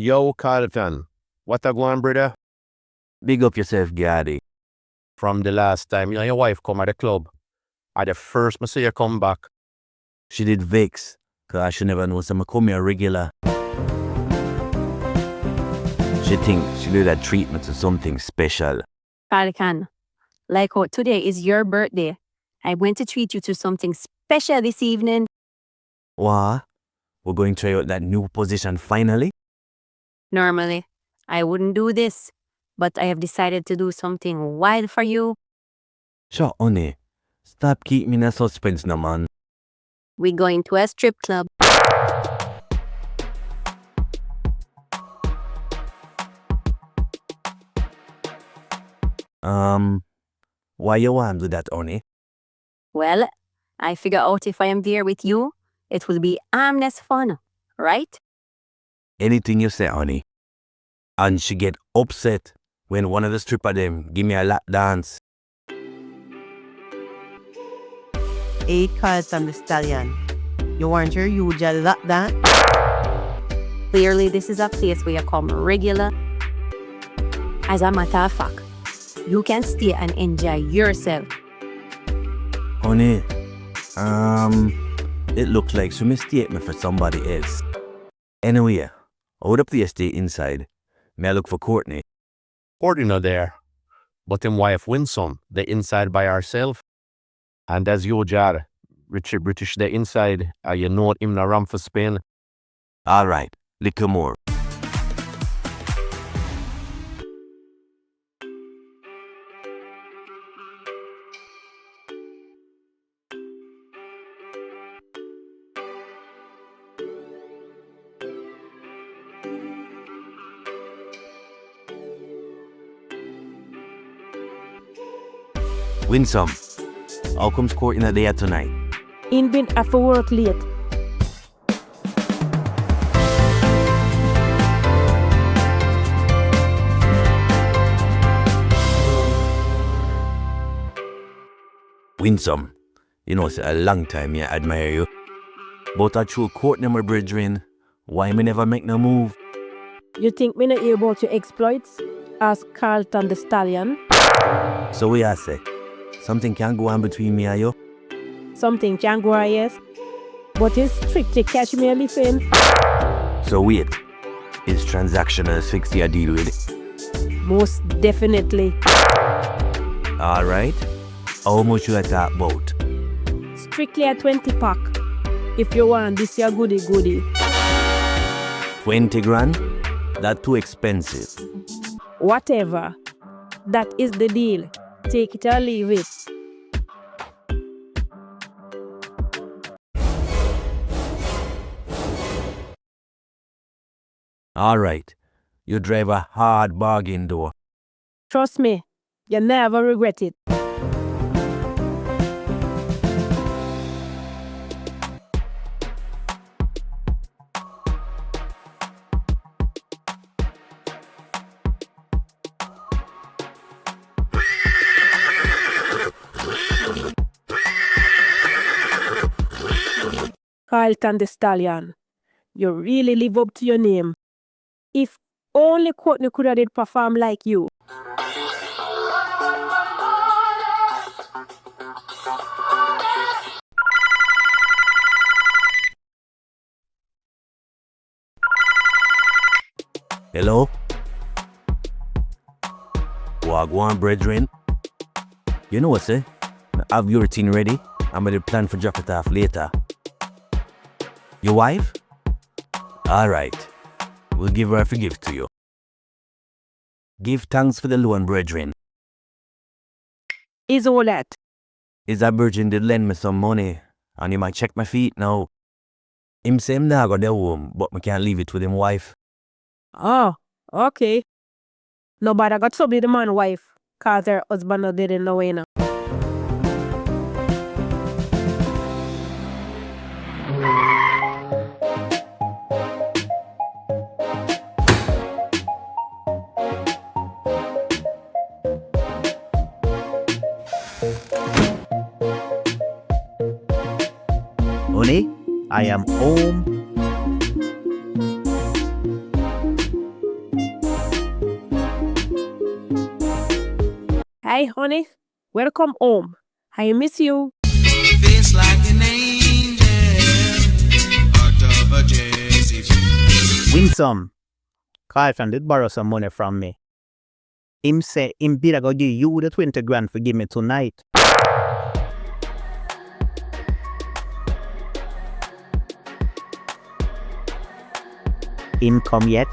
Yo, Carlton, what a going, brother? Big up yourself, Yardie. From the last time, your wife come at the club, at the first I see you come back. She did vex, cause she never knows I'm come here regular. She think she did that treatment to something special. Carlton, like how today is your birthday, I went to treat you to something special this evening. What? We're going to try out that new position finally? Normally, I wouldn't do this, but I have decided to do something wild for you. Sure, honey. Stop keeping me in a suspense now, man. We're going to a strip club. Why you want to do that, honey? Well, I figure out if I am there with you, it will be harmless fun, right? Anything you say, honey. And she get upset when one of the stripper them give me a lap dance. Hey, Carlton the Stallion. You want your usual lap dance? Clearly, this is a place where you come regular. As a matter of fact, you can stay and enjoy yourself. Honey, it looks like she mistake me for somebody else. Anyway, hold up the estate inside. May I look for Courtney? Courtney not there, but him wife Winsome, they inside by herself. And as you, Jar, Richard British, they inside, you know him na ram for Spain. Alright, little more. Winsome, how comes Courtney not there tonight? In been after work late. Winsome, you know, it's a long time I admire you. But I true Courtney my brethren, why me never make no move? You think me not hear about your exploits? Ask Carlton the Stallion. So we I say, something can go on between me and you? Something can go on, yes. But it's strictly catch me a living. So wait, is Transactional fixed your deal with it? Most definitely. Alright, how much you talk about? Strictly a 20 pack. If you want this your goodie. 20 grand? That too expensive. Whatever. That is the deal. Take it or leave it. Alright, you drive a hard bargain though. Trust me, you never regret it. Carlton the Stallion, you really live up to your name. If only Courtney could have did perform like you. Hello? Wagwan, brethren. You know what, say? Have your routine ready. I'm going to plan for drop it off later. Your wife? Alright. We'll give her a gift to you. Give thanks for the loan, brethren. Is all that. Is a virgin did lend me some money, and you might check my feet now. Him say him nah go there home, but me can't leave it with him wife. Oh, okay. Nobody got to be the man wife, cause her husband didn't know enough. Honey, I am home. Hi, honey. Welcome home. I miss you. Face like an angel out of a Jersey. Win some. Carlton did borrow some money from me. Him say him bid I go give you the 20 grand for give me tonight. Him come yet?